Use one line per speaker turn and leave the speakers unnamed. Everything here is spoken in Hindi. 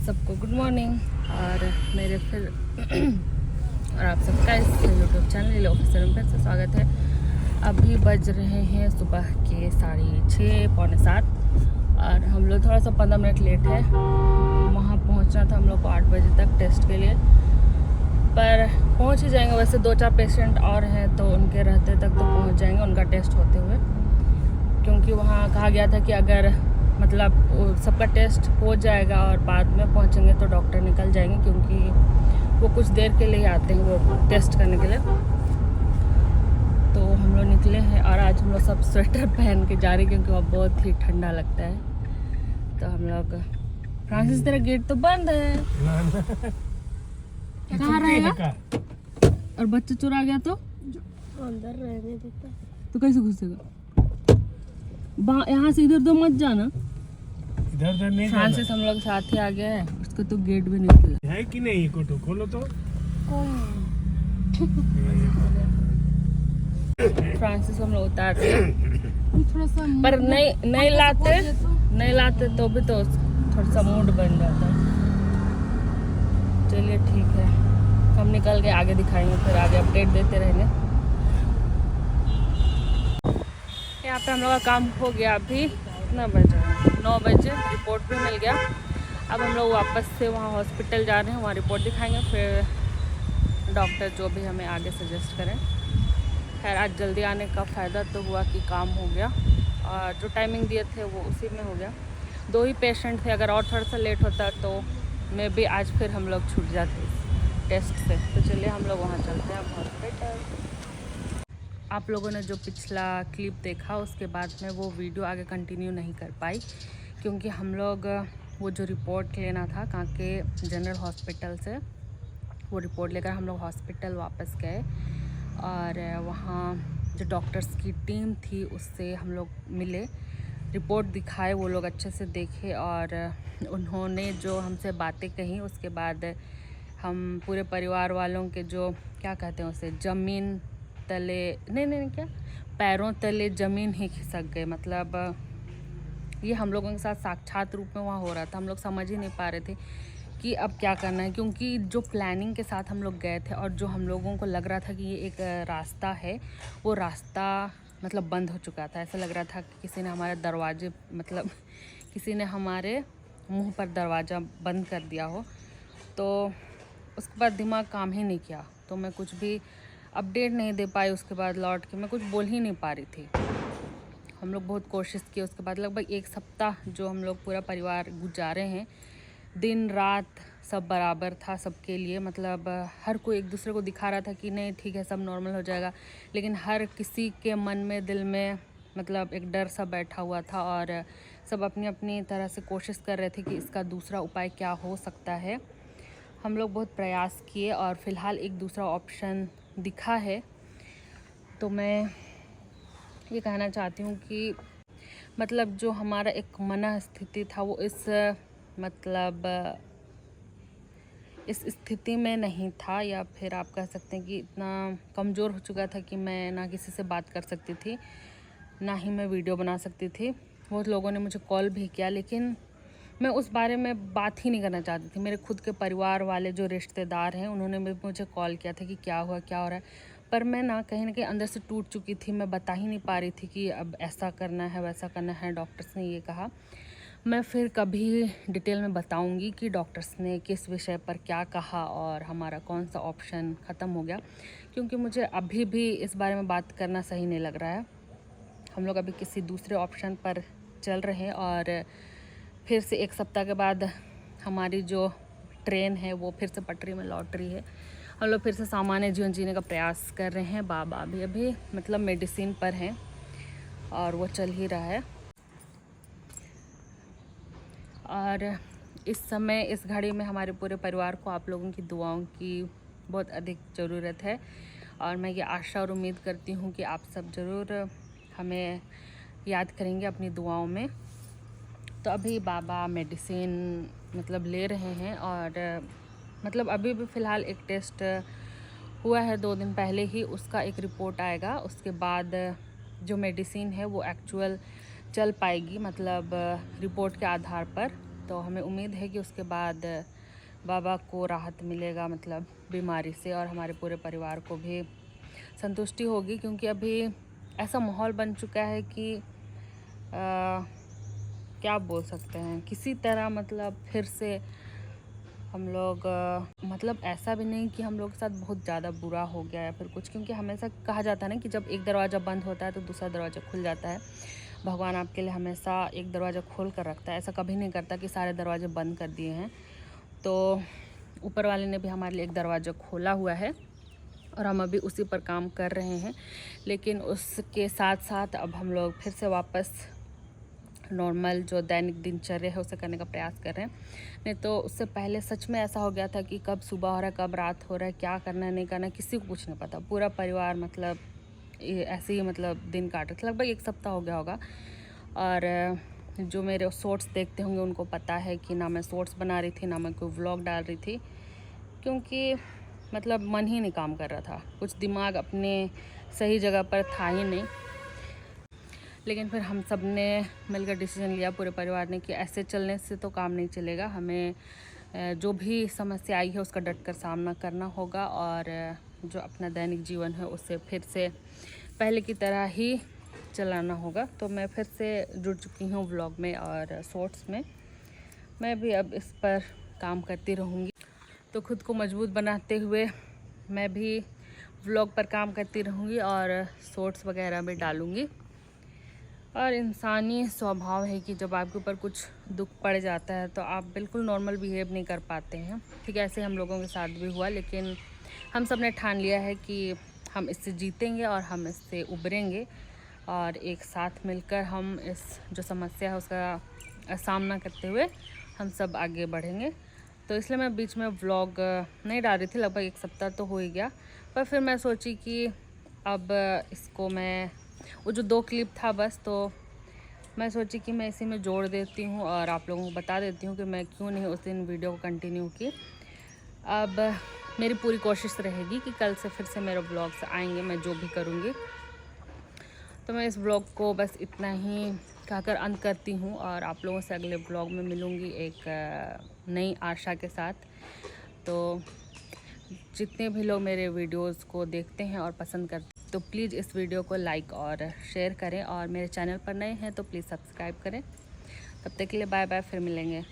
सबको गुड मॉर्निंग और मेरे फिर और आप सबका इस यूट्यूब चैनल ऑफिसर में फिर से स्वागत है। अभी बज रहे हैं सुबह के 6:30 पौने 7 और हम लोग थोड़ा सा 15 मिनट लेट है। वहाँ पहुँचना था हम लोग को 8 बजे तक टेस्ट के लिए, पर पहुँच ही जाएंगे। वैसे 2-4 पेशेंट और हैं तो उनके रहते तक तो पहुँच जाएंगे उनका टेस्ट होते हुए, क्योंकि वहाँ कहा गया था कि अगर मतलब सबका टेस्ट हो जाएगा और बाद में पहुँचेंगे तो डॉक्टर निकल जाएंगे, क्योंकि वो कुछ देर के लिए आते हैं वो टेस्ट करने के लिए। तो हम लोग निकले हैं और आज हम लोग सब स्वेटर पहन के जा रहे हैं क्योंकि वहाँ बहुत ही ठंडा लगता है। तो हम लोग फ्रांसिस तेरा गेट तो बंद है, कहाँ रहेगा? और बच्चा चुरा गया तो
अंदर रहने देता
तो कैसे घुसेगा? यहाँ से इधर तो मत जाना।
इधर नहीं
फ्रांसिस हम लोग साथ ही आ गया है, उसको तो गेट भी नहीं खुला
है कि नहीं। कोटो खोलो तो।
फ्रांसिस हम लोग उतार रहे हैं,
थोड़ा सा
पर नहीं लाते तो भी तो थोड़ा सा मूड बन जाता है। चलिए ठीक है, हम निकल के आगे दिखाएंगे, फिर आगे अपडेट देते रहेंगे। यहाँ पे हम लोग का काम हो गया। अभी कितना बजे? 9 बजे रिपोर्ट भी मिल गया। अब हम लोग वापस से वहाँ हॉस्पिटल जा रहे हैं, वहाँ रिपोर्ट दिखाएंगे, फिर डॉक्टर जो भी हमें आगे सजेस्ट करें। खैर आज जल्दी आने का फ़ायदा तो हुआ कि काम हो गया और जो टाइमिंग दिए थे वो उसी में हो गया। 2 ही पेशेंट थे, अगर और थोड़ा सा लेट होता तो मे भी आज फिर हम लोग छूट जाते टेस्ट से। तो चलिए हम लोग वहाँ चलते हैं अब हॉस्पिटल। आप लोगों ने जो पिछला क्लिप देखा उसके बाद में वो वीडियो आगे कंटिन्यू नहीं कर पाई, क्योंकि हम लोग वो जो रिपोर्ट लेना था कांके जनरल हॉस्पिटल से, वो रिपोर्ट लेकर हम लोग हॉस्पिटल वापस गए और वहाँ जो डॉक्टर्स की टीम थी उससे हम लोग मिले, रिपोर्ट दिखाए, वो लोग अच्छे से देखे और उन्होंने जो हमसे बातें कही उसके बाद हम पूरे परिवार वालों के जो क्या कहते हैं उसे ज़मीन तले नहीं क्या पैरों तले ज़मीन ही खिसक गए। मतलब ये हम लोगों के साथ साक्षात रूप में वहाँ हो रहा था। हम लोग समझ ही नहीं पा रहे थे कि अब क्या करना है, क्योंकि जो प्लानिंग के साथ हम लोग गए थे और जो हम लोगों को लग रहा था कि ये एक रास्ता है, वो रास्ता मतलब बंद हो चुका था। ऐसा लग रहा था कि किसी ने हमारे दरवाजे मतलब किसी ने हमारे मुंह पर दरवाज़ा बंद कर दिया हो। तो उसके बाद दिमाग काम ही नहीं किया, तो मैं कुछ भी अपडेट नहीं दे पाई। उसके बाद लौट के मैं कुछ बोल ही नहीं पा रही थी। हम लोग बहुत कोशिश की। उसके बाद लगभग 1 सप्ताह जो हम लोग पूरा परिवार गुजारे हैं, दिन रात सब बराबर था सबके लिए। मतलब हर कोई एक दूसरे को दिखा रहा था कि नहीं ठीक है सब नॉर्मल हो जाएगा, लेकिन हर किसी के मन में दिल में मतलब एक डर सा बैठा हुआ था और सब अपनी अपनी तरह से कोशिश कर रहे थे कि इसका दूसरा उपाय क्या हो सकता है। हम लोग बहुत प्रयास किए और फ़िलहाल एक दूसरा ऑप्शन दिखा है। तो मैं ये कहना चाहती हूँ कि मतलब जो हमारा एक मन स्थिति था वो इस स्थिति में नहीं था, या फिर आप कह सकते हैं कि इतना कमज़ोर हो चुका था कि मैं ना किसी से बात कर सकती थी, ना ही मैं वीडियो बना सकती थी। बहुत लोगों ने मुझे कॉल भी किया, लेकिन मैं उस बारे में बात ही नहीं करना चाहती थी। मेरे खुद के परिवार वाले जो रिश्तेदार हैं उन्होंने भी मुझे कॉल किया था कि क्या हुआ क्या हो रहा है, पर मैं ना कहीं अंदर से टूट चुकी थी। मैं बता ही नहीं पा रही थी कि अब ऐसा करना है वैसा करना है। डॉक्टर्स ने ये कहा, मैं फिर कभी डिटेल में बताऊंगी कि डॉक्टर्स ने किस विषय पर क्या कहा और हमारा कौन सा ऑप्शन ख़त्म हो गया, क्योंकि मुझे अभी भी इस बारे में बात करना सही नहीं लग रहा है। हम लोग अभी किसी दूसरे ऑप्शन पर चल रहे हैं और फिर से 1 सप्ताह के बाद हमारी जो ट्रेन है वो फिर से पटरी में लौट रही है। हम लोग फिर से सामान्य जीवन जीने का प्रयास कर रहे हैं। बाबा अभी मतलब मेडिसिन पर हैं और वो चल ही रहा है। और इस समय इस घड़ी में हमारे पूरे परिवार को आप लोगों की दुआओं की बहुत अधिक ज़रूरत है और मैं ये आशा और उम्मीद करती हूँ कि आप सब ज़रूर हमें याद करेंगे अपनी दुआओं में। तो अभी बाबा मेडिसिन मतलब ले रहे हैं और मतलब अभी भी फ़िलहाल एक टेस्ट हुआ है 2 दिन पहले ही, उसका एक रिपोर्ट आएगा। उसके बाद जो मेडिसिन है वो एक्चुअल चल पाएगी, मतलब रिपोर्ट के आधार पर तो हमें उम्मीद है कि उसके बाद बाबा को राहत मिलेगा, मतलब बीमारी से, और हमारे पूरे परिवार को भी संतुष्टि होगी, क्योंकि अभी ऐसा माहौल बन चुका है कि क्या बोल सकते हैं, किसी तरह मतलब फिर से हम लोग मतलब ऐसा भी नहीं कि हम लोग के साथ बहुत ज़्यादा बुरा हो गया या फिर कुछ, क्योंकि हमेशा कहा जाता है ना कि जब एक दरवाज़ा बंद होता है तो दूसरा दरवाज़ा खुल जाता है। भगवान आपके लिए हमेशा एक दरवाज़ा खोल कर रखता है, ऐसा कभी नहीं करता कि सारे दरवाजे बंद कर दिए हैं। तो ऊपर वाले ने भी हमारे लिए एक दरवाज़ा खोला हुआ है और हम अभी उसी पर काम कर रहे हैं। लेकिन उसके साथ साथ अब हम लोग फिर से वापस नॉर्मल जो दैनिक दिनचर्या है उसे करने का प्रयास कर रहे हैं। नहीं तो उससे पहले सच में ऐसा हो गया था कि कब सुबह हो रहा है, कब रात हो रहा है, क्या करना है नहीं करना, किसी को कुछ नहीं पता। पूरा परिवार मतलब ऐसे ही मतलब दिन काट रहे थे, लगभग 1 सप्ताह हो गया होगा। और जो मेरे शॉर्ट्स देखते होंगे उनको पता है कि ना मैं शॉर्ट्स बना रही थी, ना मैं कोई व्लॉग डाल रही थी, क्योंकि मतलब मन ही नहीं काम कर रहा था, कुछ दिमाग अपने सही जगह पर था ही नहीं। लेकिन फिर हम सब ने मिलकर डिसीजन लिया, पूरे परिवार ने, कि ऐसे चलने से तो काम नहीं चलेगा, हमें जो भी समस्या आई है उसका डटकर सामना करना होगा और जो अपना दैनिक जीवन है उसे फिर से पहले की तरह ही चलाना होगा। तो मैं फिर से जुड़ चुकी हूँ व्लॉग में और शॉर्ट्स में। मैं भी अब इस पर काम करती रहूँगी, तो खुद को मजबूत बनाते हुए मैं भी व्लॉग पर काम करती रहूँगी और शॉर्ट्स वगैरह भी डालूँगी। और इंसानी स्वभाव है कि जब आपके ऊपर कुछ दुख पड़ जाता है तो आप बिल्कुल नॉर्मल बिहेव नहीं कर पाते हैं। ठीक है, ऐसे हम लोगों के साथ भी हुआ, लेकिन हम सब ने ठान लिया है कि हम इससे जीतेंगे और हम इससे उभरेंगे और एक साथ मिलकर हम इस जो समस्या है उसका सामना करते हुए हम सब आगे बढ़ेंगे। तो इसलिए मैं बीच में व्लॉग नहीं डाल रही थी, लगभग 1 सप्ताह तो हो ही गया। पर फिर मैं सोची कि अब इसको मैं, वो जो 2 क्लिप था बस, तो मैं सोची कि मैं इसी में जोड़ देती हूँ और आप लोगों को बता देती हूँ कि मैं क्यों नहीं उस दिन वीडियो को कंटिन्यू की। अब मेरी पूरी कोशिश रहेगी कि कल से फिर से मेरे ब्लॉग्स आएंगे, मैं जो भी करूँगी। तो मैं इस ब्लॉग को बस इतना ही कहकर अंत करती हूँ और आप लोगों से अगले ब्लॉग में मिलूँगी एक नई आशा के साथ। तो जितने भी लोग मेरे वीडियोस को देखते हैं और पसंद करते हैं तो प्लीज़ इस वीडियो को लाइक और शेयर करें, और मेरे चैनल पर नए हैं तो प्लीज़ सब्सक्राइब करें। तब तक के लिए बाय बाय, फिर मिलेंगे।